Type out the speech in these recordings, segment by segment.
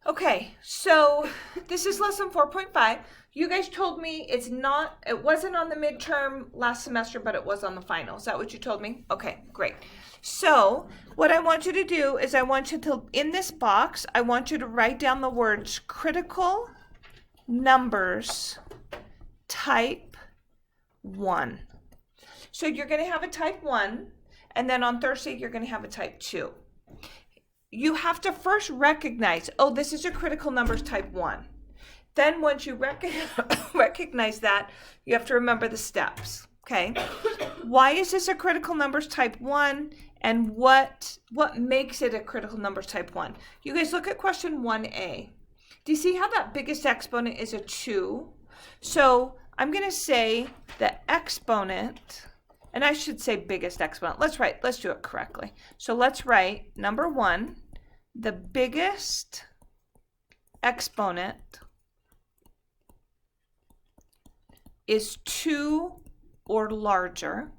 Okay, so this is lesson 4.5. You guys told me it wasn't on the midterm last semester, but it was on the final. Is that what you told me? Okay, great. So what I want you to do is in this box, I want you to write down the words critical numbers type 1. So you're going to have a type 1, and then on Thursday, you're going to have a type 2. You have to first recognize, oh, this is a critical numbers type 1. Then once you recognize that, you have to remember the steps, okay? Why is this a critical numbers type 1, and what makes it a critical numbers type 1? You guys look at question 1a. Do you see how that biggest exponent is a 2? So I'm going to say the exponent, and I should say biggest exponent. Let's do it correctly. So let's write number 1, the biggest exponent is 2 or larger.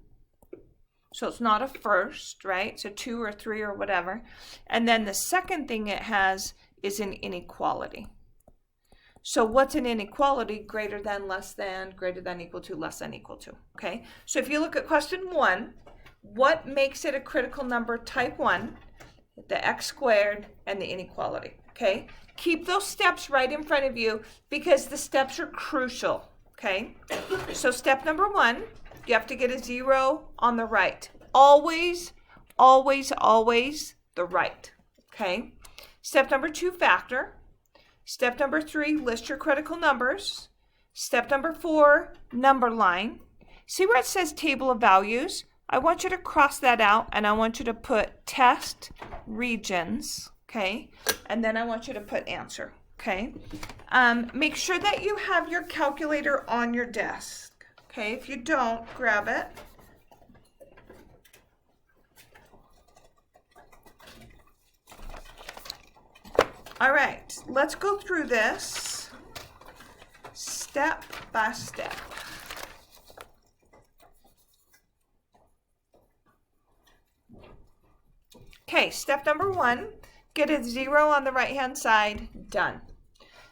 So it's not a first, right? So 2 or 3 or whatever. And then the second thing it has is an inequality. So what's an inequality? Greater than, less than, greater than, equal to, less than, equal to. Okay, so if you look at question 1, what makes it a critical number type 1? The x squared and the inequality. Okay, keep those steps right in front of you because the steps are crucial. Okay, so step number 1, you have to get a 0 on the right. Always, always, always the right. Okay, step number 2, factor. Step number 3, list your critical numbers. Step number 4, number line. See where it says table of values? I want you to cross that out and I want you to put test regions, okay? And then I want you to put answer, okay? Make sure that you have your calculator on your desk, okay? If you don't, grab it. All right, let's go through this step by step. Okay, step number 1, get a 0 on the right-hand side, done.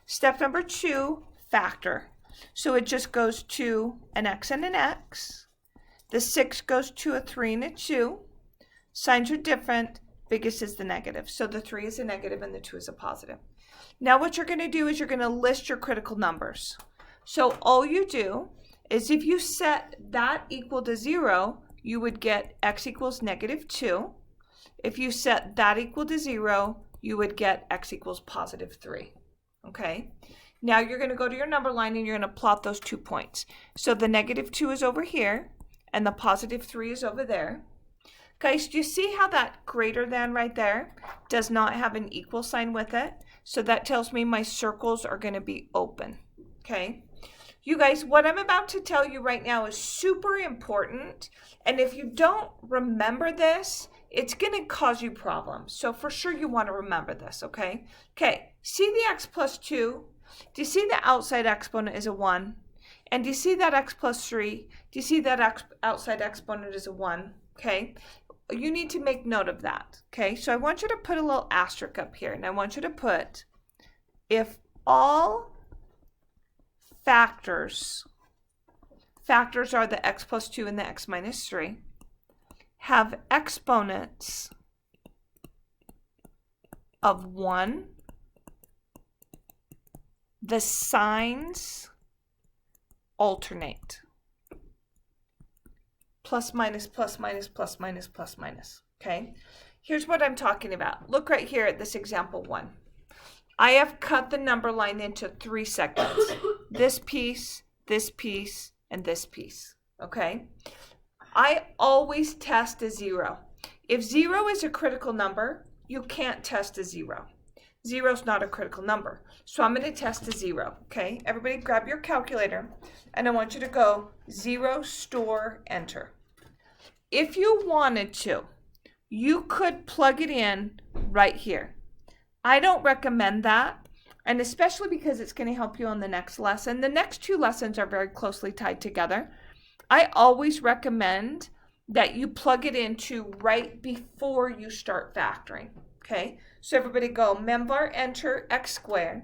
Step number 2, factor. So it just goes to an x and an x. The 6 goes to a 3 and a 2. Signs are different. Biggest is the negative. So the 3 is a negative and the 2 is a positive. Now what you're going to do is you're going to list your critical numbers. So all you do is if you set that equal to 0, you would get x equals negative 2. If you set that equal to 0, you would get x equals positive 3. Okay? Now you're going to go to your number line and you're going to plot those 2 points. So the negative 2 is over here and the positive 3 is over there. Guys, do you see how that greater than right there does not have an equal sign with it? So that tells me my circles are going to be open. Okay? You guys, what I'm about to tell you right now is super important. And if you don't remember this, it's going to cause you problems. So for sure you want to remember this, okay? Okay, see the x plus 2? Do you see the outside exponent is a 1? And do you see that x plus 3? Do you see that outside exponent is a 1? Okay? You need to make note of that, okay? So I want you to put a little asterisk up here, and I want you to put, if all factors are the x plus 2 and the x minus 3, have exponents of 1, the signs alternate. Plus, minus, plus, minus, plus, minus, plus, minus, okay? Here's what I'm talking about. Look right here at this example 1. I have cut the number line into 3 segments. This piece, and this piece, okay? I always test a 0. If 0 is a critical number, you can't test a 0. 0 is not a critical number. So I'm going to test a 0, okay? Everybody grab your calculator, and I want you to go 0, store, enter. If you wanted to, you could plug it in right here. I don't recommend that, and especially because it's going to help you on the next lesson. The next 2 lessons are very closely tied together. I always recommend that you plug it into right before you start factoring. Okay, so everybody go memvar enter x squared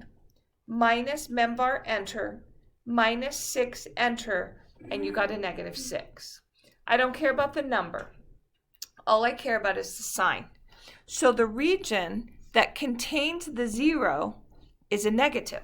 minus memvar enter minus 6 enter, and you got a negative 6. I don't care about the number. All I care about is the sign. So the region that contains the 0 is a negative.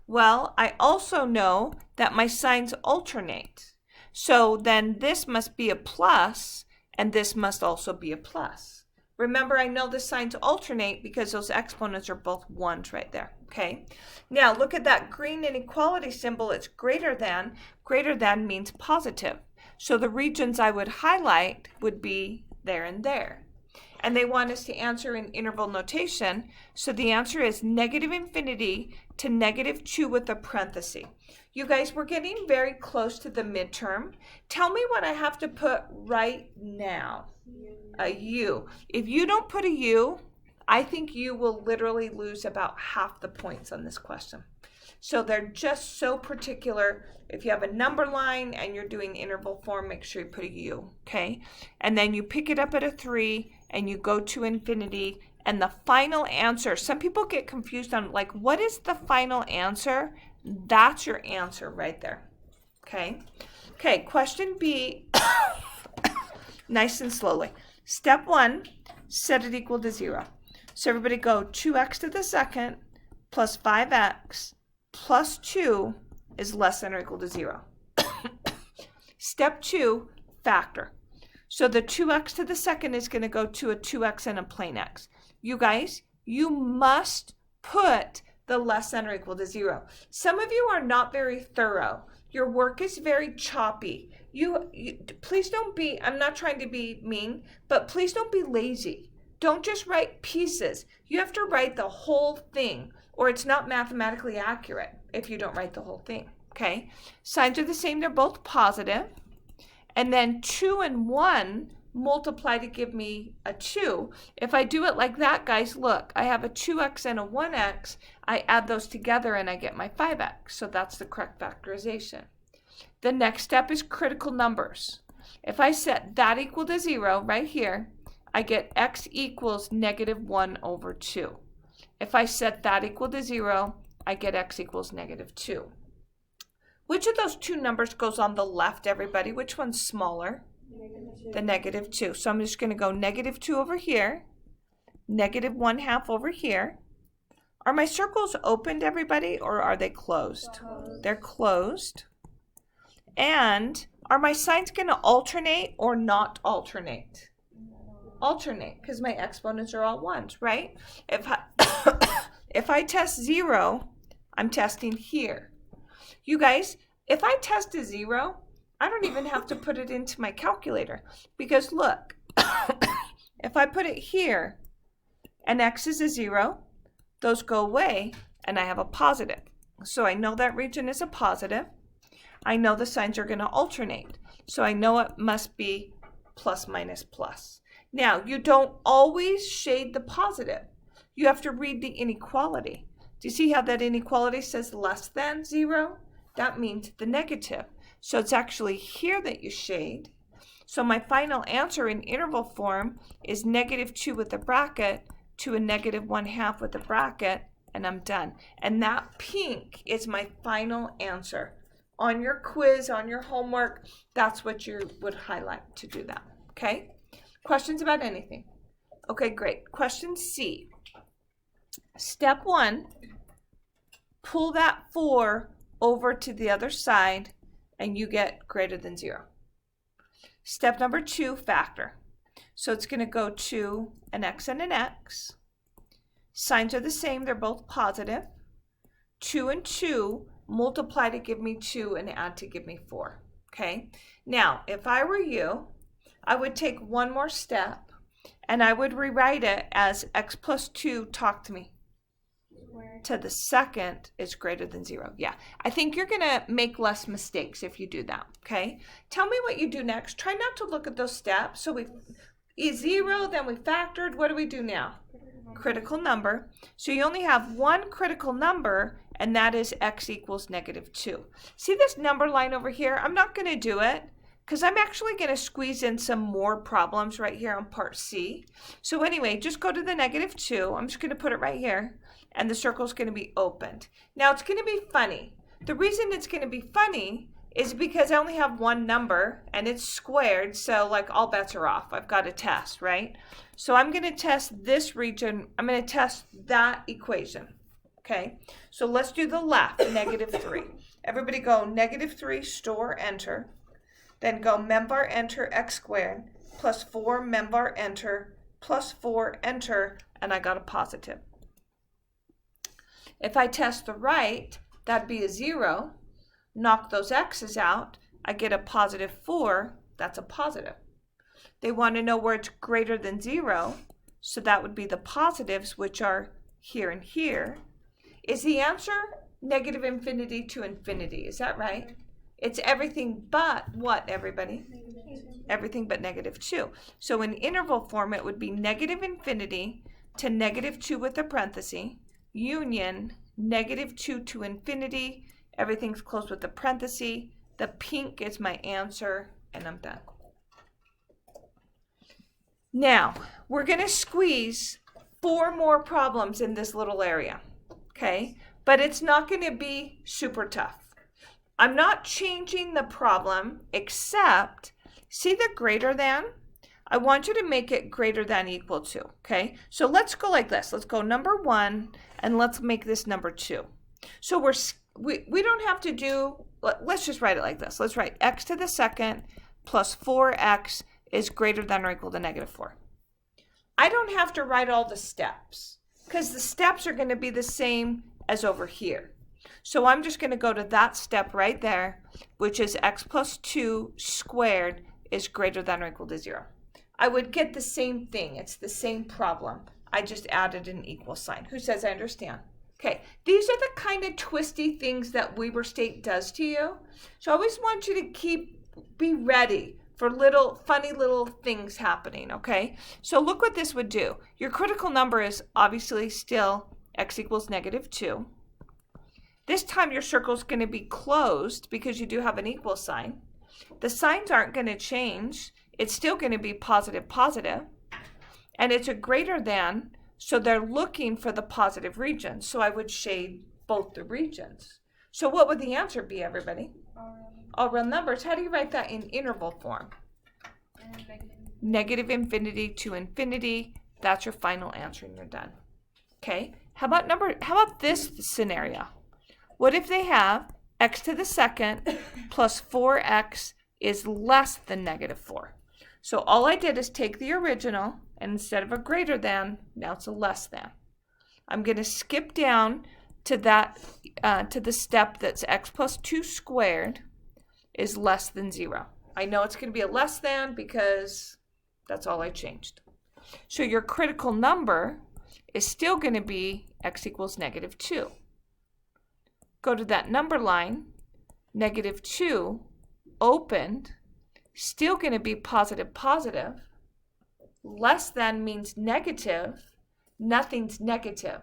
Well, I also know that my signs alternate. So then this must be a plus, and this must also be a plus. Remember, I know the signs alternate because those exponents are both 1s right there, okay? Now, look at that green inequality symbol. It's greater than. Greater than means positive. So the regions I would highlight would be there and there. And they want us to answer in interval notation. So the answer is negative infinity to negative 2 with a parenthesis. You guys, we're getting very close to the midterm. Tell me what I have to put right now. A U. If you don't put a U, I think you will literally lose about half the points on this question. So they're just so particular. If you have a number line and you're doing interval form, make sure you put a U, okay? And then you pick it up at a 3 and you go to infinity, and the final answer, some people get confused on like, what is the final answer? That's your answer right there, okay? Okay, question B, nice and slowly. Step 1, set it equal to 0. So everybody go 2x to the second plus 5x plus 2 is less than or equal to 0. Step 2, factor. So the 2x to the second is going to go to a 2x and a plain x. You guys, you must put the less than or equal to 0. Some of you are not very thorough. Your work is very choppy. Please don't be, I'm not trying to be mean, but please don't be lazy. Don't just write pieces. You have to write the whole thing, or it's not mathematically accurate if you don't write the whole thing, okay? Signs are the same, they're both positive. And then 2 and 1 multiply to give me a 2. If I do it like that, guys, look, I have a 2x and a 1x. I add those together and I get my 5x. So that's the correct factorization. The next step is critical numbers. If I set that equal to 0 right here, I get x equals negative 1 over 2. If I set that equal to 0, I get x equals negative 2. Which of those two numbers goes on the left, everybody? Which one's smaller? The negative 2. So I'm just going to go negative 2 over here, negative 1/2 over here. Are my circles opened, everybody, or are they closed? They're closed. And are my signs going to alternate or not alternate? Alternate, because my exponents are all 1s, right? If I test 0, I'm testing here. You guys, if I test a 0, I don't even have to put it into my calculator, because look, if I put it here and x is a 0, those go away and I have a positive. So I know that region is a positive. I know the signs are going to alternate. So I know it must be plus minus plus. Now, you don't always shade the positive. You have to read the inequality. Do you see how that inequality says less than 0? That means the negative. So it's actually here that you shade. So my final answer in interval form is negative 2 with a bracket to a negative 1/2 with a bracket, and I'm done. And that pink is my final answer. On your quiz, on your homework, that's what you would highlight to do that. Okay? Questions about anything? Okay, great. Question C. Step 1, pull that 4 over to the other side and you get greater than 0. Step number 2, factor. So it's going to go to an x and an x. Signs are the same, they're both positive. 2 and 2 multiply to give me 2 and add to give me 4. Okay? Now, if I were you, I would take one more step and I would rewrite it as x plus 2, talk to me, to the second is greater than 0. Yeah, I think you're going to make less mistakes if you do that, okay? Tell me what you do next. Try not to look at those steps. So we 0, then we factored. What do we do now? Critical number. So you only have one critical number, and that is x equals negative 2. See this number line over here? I'm not going to do it because I'm actually going to squeeze in some more problems right here on part C. So anyway, just go to the -2. I'm just going to put it right here, and the circle is going to be opened. Now it's going to be funny. The reason it's going to be funny is because I only have one number, and it's squared, so like all bets are off. I've got to test, right? So I'm going to test this region. I'm going to test that equation. Okay, so let's do the left, -3. Everybody go -3, store, enter. Then go membar, enter, x squared, plus 4 membar, enter, plus 4, enter, and I got a positive. If I test the right, that'd be a 0. Knock those x's out, I get a +4. That's a positive. They want to know where it's greater than 0, so that would be the positives, which are here and here. Is the answer -infinity to infinity? Is that right? It's everything but what, everybody? Everything but -2. So in interval form, it would be -infinity to -2 with a parenthesis, union -2 to infinity. Everything's close with the parenthesis. The pink is my answer, and I'm done. Now, we're going to squeeze 4 more problems in this little area. Okay, but it's not going to be super tough. I'm not changing the problem except, see the greater than? I want you to make it greater than equal to, okay? So let's go like this. Let's go number 1, and let's make this number 2. So we don't have to do, let's just write it like this. Let's write x to the second plus 4x is greater than or equal to -4. I don't have to write all the steps, because the steps are going to be the same as over here. So I'm just going to go to that step right there, which is x plus 2 squared is greater than or equal to 0. I would get the same thing. It's the same problem. I just added an equal sign. Who says I understand? Okay, these are the kind of twisty things that Weber State does to you. So I always want you to be ready for funny little things happening, okay? So look what this would do. Your critical number is obviously still x equals -2. This time your circle is going to be closed because you do have an equal sign. The signs aren't going to change. It's still going to be positive, positive. And it's a greater than, so they're looking for the positive region. So I would shade both the regions. So what would the answer be, everybody? All real numbers. How do you write that in interval form? -infinity to infinity. That's your final answer, and you're done. Okay. How about this scenario? What if they have x to the second plus 4x is less than -4? So all I did is take the original, and instead of a greater than, now it's a less than. I'm going to skip down to that to the step that's x plus 2 squared is less than 0. I know it's going to be a less than because that's all I changed. So your critical number is still going to be x equals -2. Go to that number line, -2, opened, still going to be positive, positive. Less than means negative. Nothing's negative.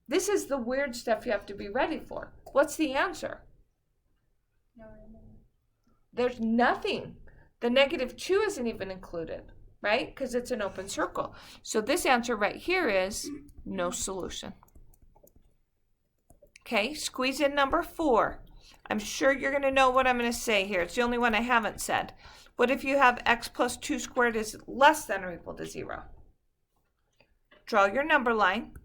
This is the weird stuff you have to be ready for. What's the answer? There's nothing. The -2 isn't even included, right? Because it's an open circle. So this answer right here is no solution. Okay, squeeze in number 4. I'm sure you're going to know what I'm going to say here. It's the only one I haven't said. What if you have x plus 2 squared is less than or equal to 0? Draw your number line.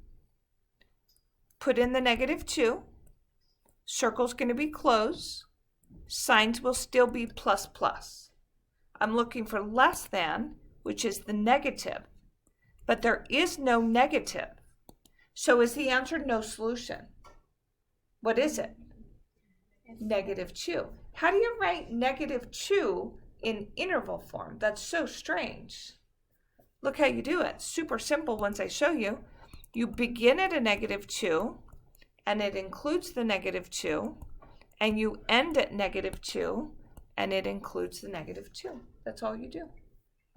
Put in the -2. Circle's going to be closed. Signs will still be plus plus. I'm looking for less than, which is the negative. But there is no negative. So is the answer no solution? What is it? -2. How do you write -2 in interval form? That's so strange. Look how you do it. Super simple once I show you. You begin at a -2, and it includes the -2, and you end at -2, and it includes the -2. That's all you do.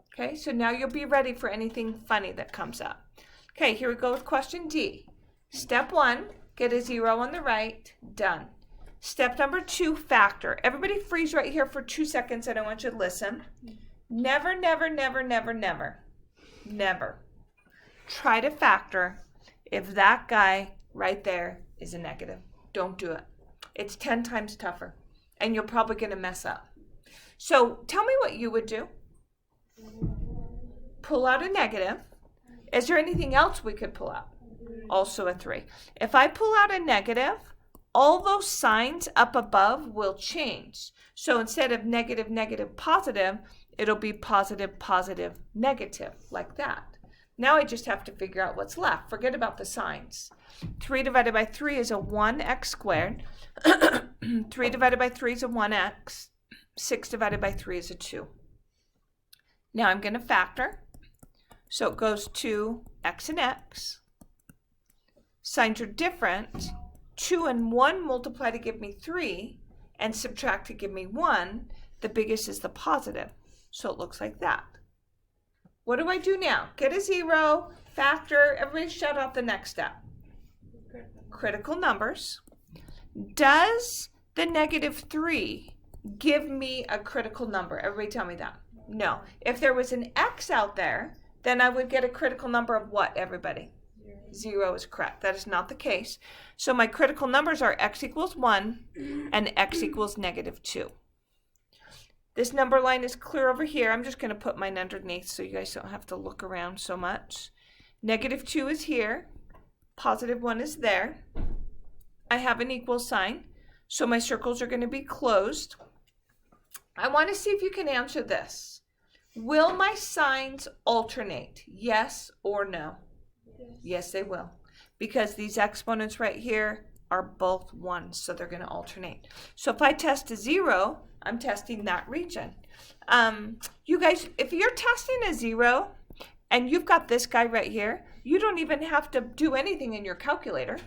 Okay, so now you'll be ready for anything funny that comes up. Okay, here we go with question D. Step 1, get a 0 on the right, done. Step number 2, factor. Everybody freeze right here for 2 seconds. I don't want you to listen. Never, never, never, never, never, never try to factor if that guy right there is a negative. Don't do it. It's 10 times tougher, and you're probably going to mess up. So tell me what you would do. Pull out a negative. Is there anything else we could pull out? Also a 3. If I pull out a negative, all those signs up above will change. So instead of negative, negative, positive, it'll be positive, positive, negative, like that. Now I just have to figure out what's left. Forget about the signs. 3 divided by 3 is a 1x squared. 3 divided by 3 is a 1x. 6 divided by 3 is a 2. Now I'm going to factor. So it goes to x and x. Signs are different. 2 and 1 multiply to give me 3, and subtract to give me 1. The biggest is the positive. So it looks like that. What do I do now? Get a 0, factor. Everybody shout out the next step. Critical numbers. Does the negative 3 give me a critical number? Everybody tell me that. No. If there was an x out there, then I would get a critical number of what, everybody? 0 is correct. That is not the case. So my critical numbers are x equals 1 and x equals negative 2. This number line is clear over here. I'm just going to put mine underneath so you guys don't have to look around so much. Negative 2 is here. Positive 1 is there. I have an equal sign, so my circles are going to be closed. I want to see if you can answer this. Will my signs alternate? Yes or no? Yes, they will. Because these exponents right here are both 1, so they're going to alternate. So if I test a 0, I'm testing that region. You guys, if you're testing a 0 and you've got this guy right here, you don't even have to do anything in your calculator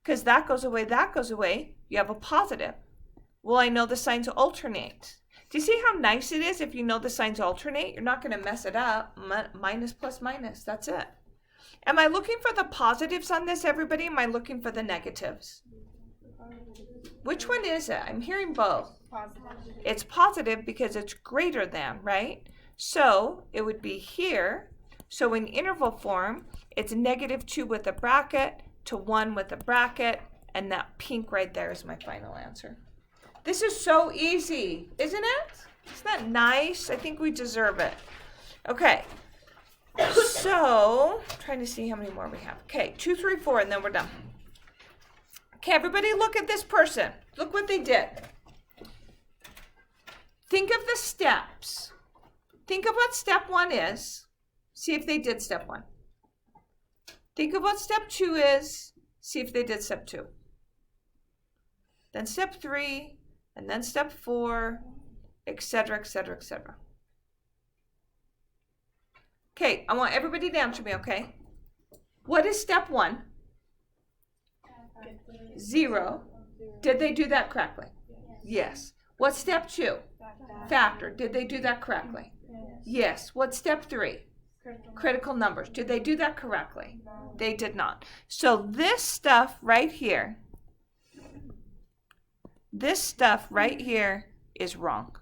because that goes away, that goes away. You have a positive. Well, I know the signs alternate. Do you see how nice it is if you know the signs alternate? You're not going to mess it up. Minus plus minus, that's it. Am I looking for the positives on this, everybody? Am I looking for the negatives? Which one is it? I'm hearing both. Positive. It's positive because it's greater than, right? So it would be here. So in interval form, it's negative 2 with a bracket to 1 with a bracket, and that pink right there is my final answer. This is so easy, isn't it? Isn't that nice? I think we deserve it. Okay. So, trying to see how many more we have. Okay, 2, 3, 4, and then we're done. Okay, everybody look at this person. Look what they did. Think of the steps. Think of what step 1 is. See if they did step 1. Think of what step 2 is. See if they did step 2. Then step 3, and then step 4, etc., etc., etc. Okay, I want everybody to answer me, okay? What is step 1? 0. Did they do that correctly? Yes. What's step 2? Factor. Did they do that correctly? Yes. What's step 3? Critical numbers. Did they do that correctly? They did not. So this stuff right here is wrong.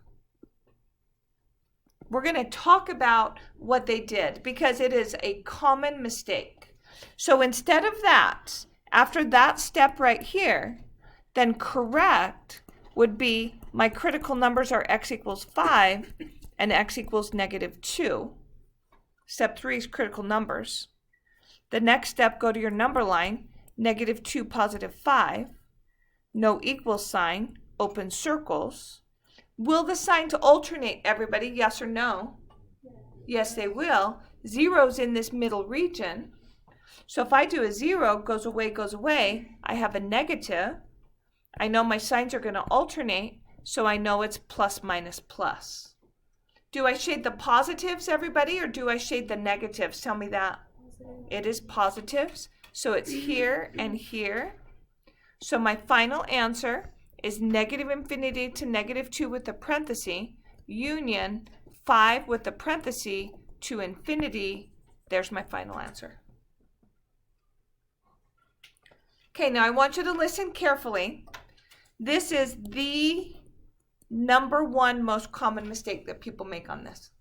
We're going to talk about what they did because it is a common mistake. So instead of that, after that step right here, then correct would be my critical numbers are x equals 5 and x equals negative 2. Step 3 is critical numbers. The next step, go to your number line, negative 2, positive 5. No equal sign, open circles. Will the signs alternate, everybody? Yes or no? Yes, they will. 0's in this middle region. So if I do a 0, goes away, I have a negative. I know my signs are going to alternate, so I know it's plus, minus, plus. Do I shade the positives, everybody, or do I shade the negatives? Tell me that. It is positives, so it's here and here. So my final answer is negative infinity to negative 2 with the parenthesis, union 5 with the parenthesis to infinity. There's my final answer. Okay, now I want you to listen carefully. This is the number one most common mistake that people make on this.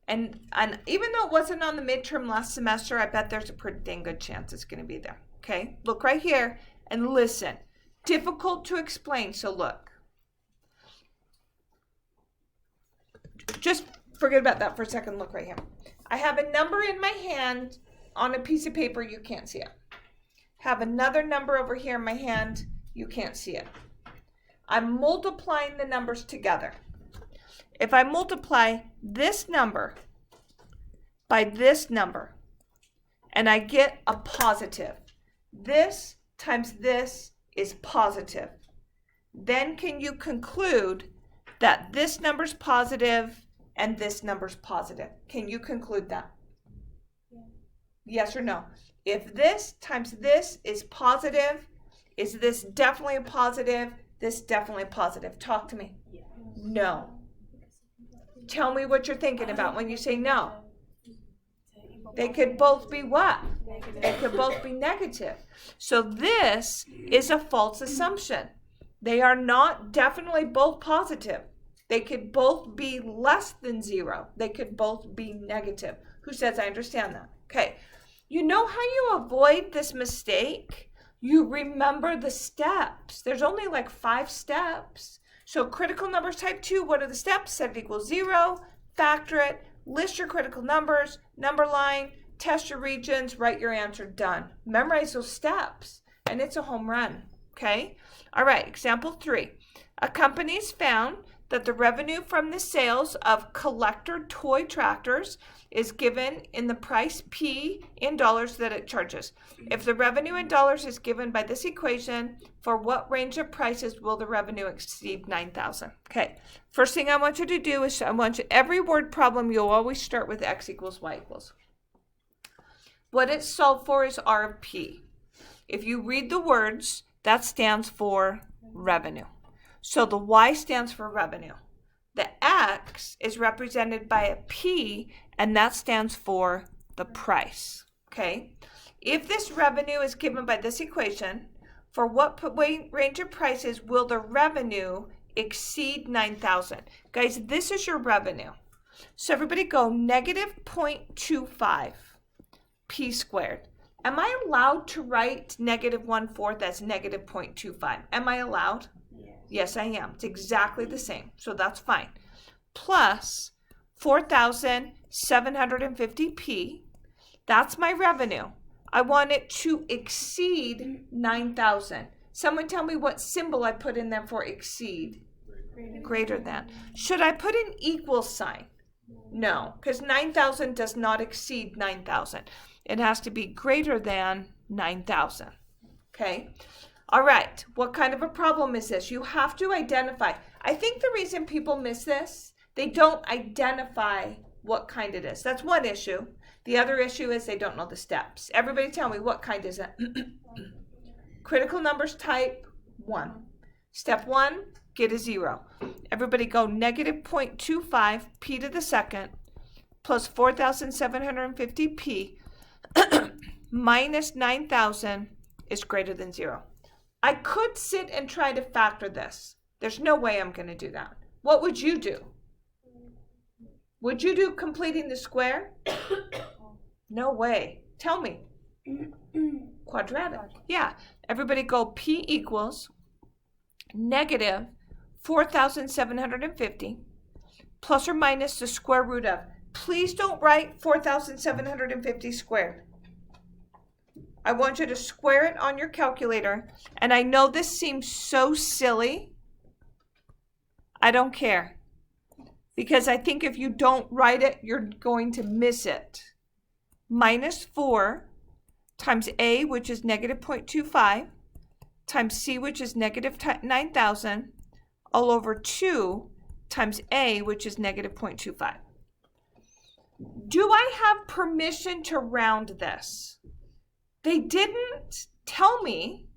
And even though it wasn't on the midterm last semester, I bet there's a pretty dang good chance it's going to be there. Okay, look right here and listen. Difficult to explain, so look. Just forget about that for a second. Look right here. I have a number in my hand on a piece of paper. You can't see it. Have another number over here in my hand. You can't see it. I'm multiplying the numbers together. If I multiply this number by this number and I get a positive, this times this is positive, then can you conclude that this number's positive and this number's positive? Can you conclude that? Yeah. Yes or no? If this times this is positive, is this definitely a positive? This definitely a positive. Talk to me. Yeah. No. Tell me what you're thinking about when you say no. They could both be what? Negative. They could both be negative. So this is a false assumption. They are not definitely both positive. They could both be less than 0. They could both be negative. Who says I understand that? Okay. You know how you avoid this mistake? You remember the steps. There's only like 5 steps. So critical numbers type 2, what are the steps? Set it equals 0, factor it, list your critical numbers, number line, test your regions, write your answer, done. Memorize those steps, and it's a home run, okay? All right, example 3. A company's found that the revenue from the sales of collector toy tractors is given in the price P in dollars that it charges. If the revenue in dollars is given by this equation, for what range of prices will the revenue exceed 9,000? Okay, first thing I want you to do is every word problem, you'll always start with x equals y equals. What it's solved for is R of P. If you read the words, that stands for revenue. So the Y stands for revenue. The X is represented by a P, and that stands for the price, okay? If this revenue is given by this equation, for what range of prices will the revenue exceed 9,000? Guys, this is your revenue. So everybody go negative 0.25 P squared. Am I allowed to write negative 1/4 as negative 0.25? Am I allowed? Yes, I am. It's exactly the same, so that's fine. Plus 4,750p, that's my revenue. I want it to exceed 9,000. Someone tell me what symbol I put in there for exceed. Greater than. Should I put an equal sign? No, because 9,000 does not exceed 9,000. It has to be greater than 9,000, okay? All right, what kind of a problem is this? You have to identify. I think the reason people miss this, they don't identify what kind it is. That's one issue. The other issue is they don't know the steps. Everybody tell me, what kind is it? Critical numbers type 1. Step 1, get a 0. Everybody go negative 0.25 p to the second plus 4,750p minus 9,000 is greater than 0. I could sit and try to factor this. There's no way I'm going to do that. What would you do? Would you do completing the square? No way. Tell me. Quadratic. Yeah. Everybody go P equals negative 4,750 plus or minus the square root of. Please don't write 4,750 squared. I want you to square it on your calculator. And I know this seems so silly. I don't care. Because I think if you don't write it, you're going to miss it. Minus 4 times A, which is negative 0.25, times C, which is negative 9,000, all over 2 times A, which is negative 0.25. Do I have permission to round this? They didn't tell me,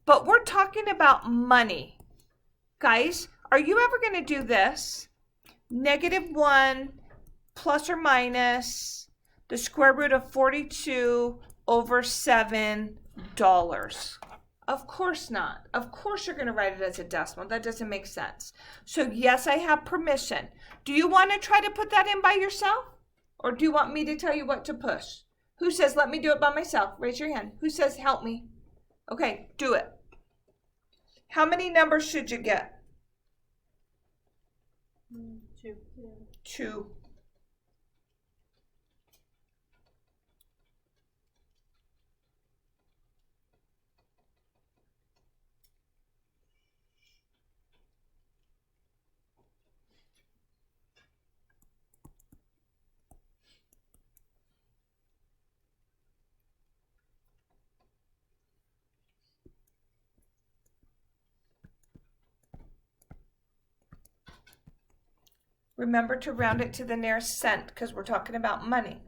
but we're talking about money. Guys, are you ever going to do this? Negative 1 plus or minus the square root of 42 over $7. Of course not. Of course you're going to write it as a decimal. That doesn't make sense. So yes, I have permission. Do you want to try to put that in by yourself? Or do you want me to tell you what to push? Who says, let me do it by myself? Raise your hand. Who says, help me? Okay, do it. How many numbers should you get? 2. 2. Remember to round it to the nearest cent because we're talking about money.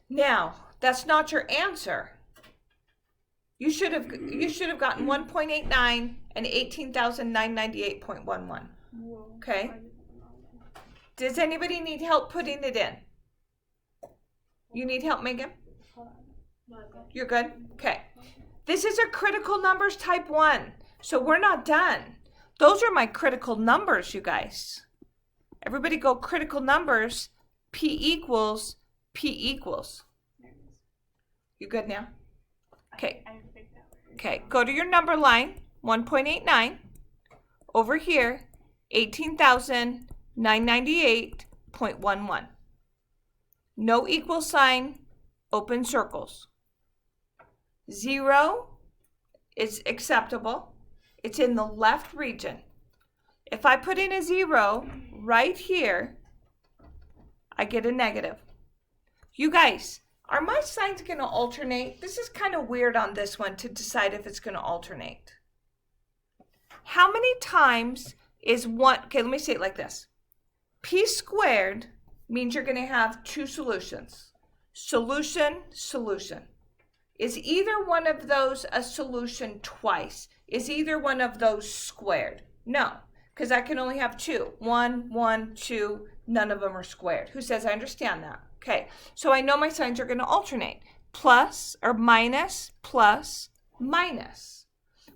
Now, that's not your answer. You should have gotten 1.89 and 18,998.11. Okay? Does anybody need help putting it in? You need help, Megan? You're good? Okay. This is a critical numbers type 1. So we're not done. Those are my critical numbers, you guys. Everybody go critical numbers. P equals. You good now? Okay. Okay. Go to your number line. 1.89. Over here, 18,998.11. No equal sign. Open circles. 0 is acceptable. It's in the left region. If I put in a 0 right here, I get a negative. You guys, are my signs going to alternate? This is kind of weird on this one to decide if it's going to alternate. How many times is 1? Okay, let me say it like this. P squared means you're going to have 2 solutions. Solution. Is either one of those a solution twice? Is either one of those squared? No, because I can only have 2. 1, 2, none of them are squared. Who says I understand that? Okay, so I know my signs are going to alternate. Plus or minus, plus, minus.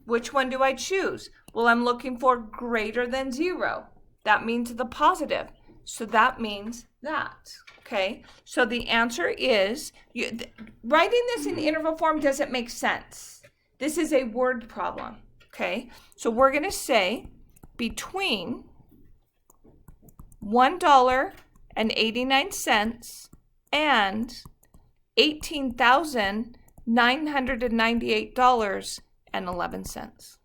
Which one do I choose? Well, I'm looking for greater than 0. That means the positive. So that means that. Okay, so the answer is, writing this in interval form doesn't make sense. This is a word problem. Okay, so we're going to say between $1.89 and $18,998.11.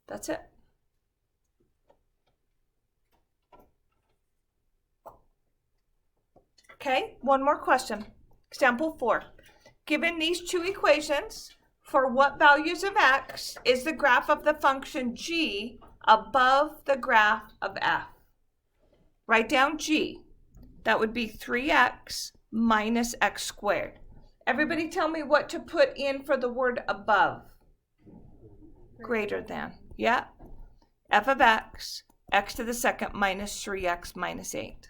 That's it. Okay, one more question. Example 4. Given these 2 equations, for what values of x is the graph of the function g above the graph of f? Write down g. That would be 3x minus x squared. Everybody tell me what to put in for the word above. Greater than. Yeah. F of x, x to the second minus 3x minus 8.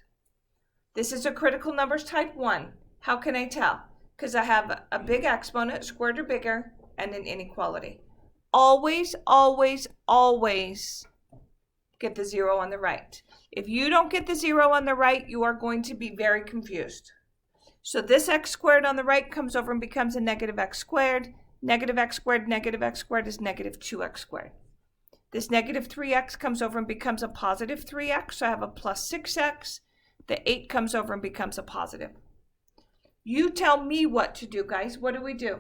This is a critical numbers type 1. How can I tell? Because I have a big exponent, squared or bigger, and an inequality. Always get the 0 on the right. If you don't get the 0 on the right, you are going to be very confused. So this x squared on the right comes over and becomes a negative x squared. Negative x squared is negative 2x squared. This negative 3x comes over and becomes a positive 3x, so I have a plus 6x. The 8 comes over and becomes a positive. You tell me what to do, guys. What do we do?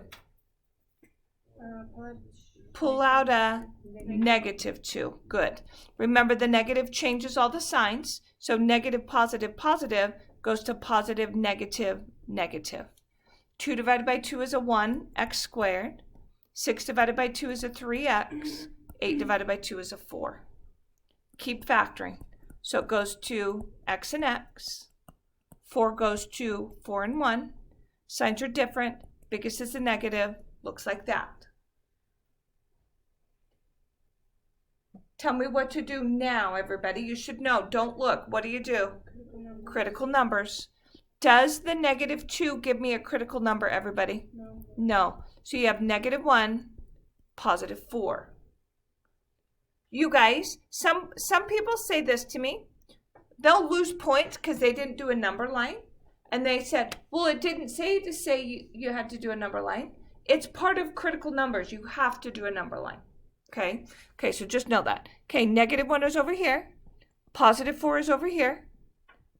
Pull out a negative 2. Good. Remember, the negative changes all the signs. So negative, positive, positive goes to positive, negative, negative. 2 divided by 2 is a 1, x squared. 6 divided by 2 is a 3x. 8 divided by 2 is a 4. Keep factoring. So it goes to x and x. 4 goes to 4 and 1. Signs are different. Biggest is a negative. Looks like that. Tell me what to do now, everybody. You should know. Don't look. What do? Critical numbers. Does the -2 give me a critical number, everybody? No. No. So you have -1, +4. You guys, some people say this to me. They'll lose points because they didn't do a number line. And they said, well, it didn't say you had to do a number line. It's part of critical numbers. You have to do a number line. Okay? Okay, so just know that. Okay, -1 is over here. +4 is over here.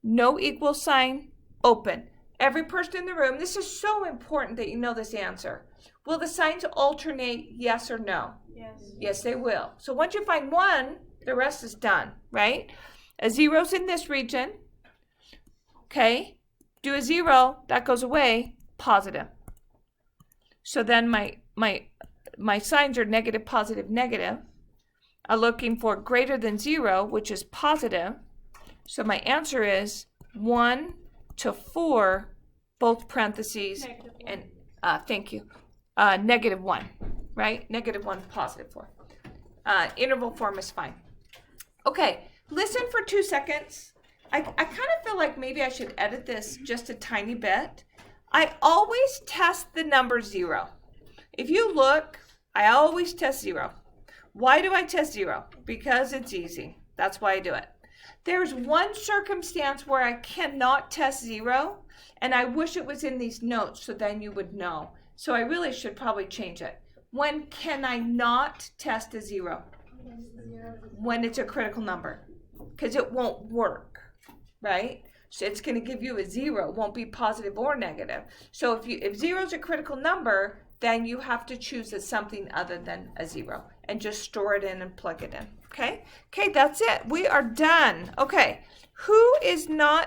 No equal sign, open. Every person in the room, this is so important that you know this answer. Will the signs alternate, yes or no? Yes. Yes, they will. So once you find one, the rest is done, right? A 0's in this region. Okay? Do a 0, that goes away, positive. So then my signs are negative, positive, negative. I'm looking for greater than 0, which is positive. So my answer is 1 to 4, both parentheses, and thank you, -1, right? -1, +4. Interval form is fine. Okay, listen for 2 seconds. I kind of feel like maybe I should edit this just a tiny bit. I always test the number 0. If you look, I always test 0. Why do I test 0? Because it's easy. That's why I do it. There's one circumstance where I cannot test 0, and I wish it was in these notes so then you would know. So I really should probably change it. When can I not test a 0? When it's a critical number, because it won't work, right? So it's going to give you a 0. It won't be positive or negative. So if 0 is a critical number, then you have to choose something other than a 0 and just store it in and plug it in. Okay? Okay, that's it. We are done. Okay, who is not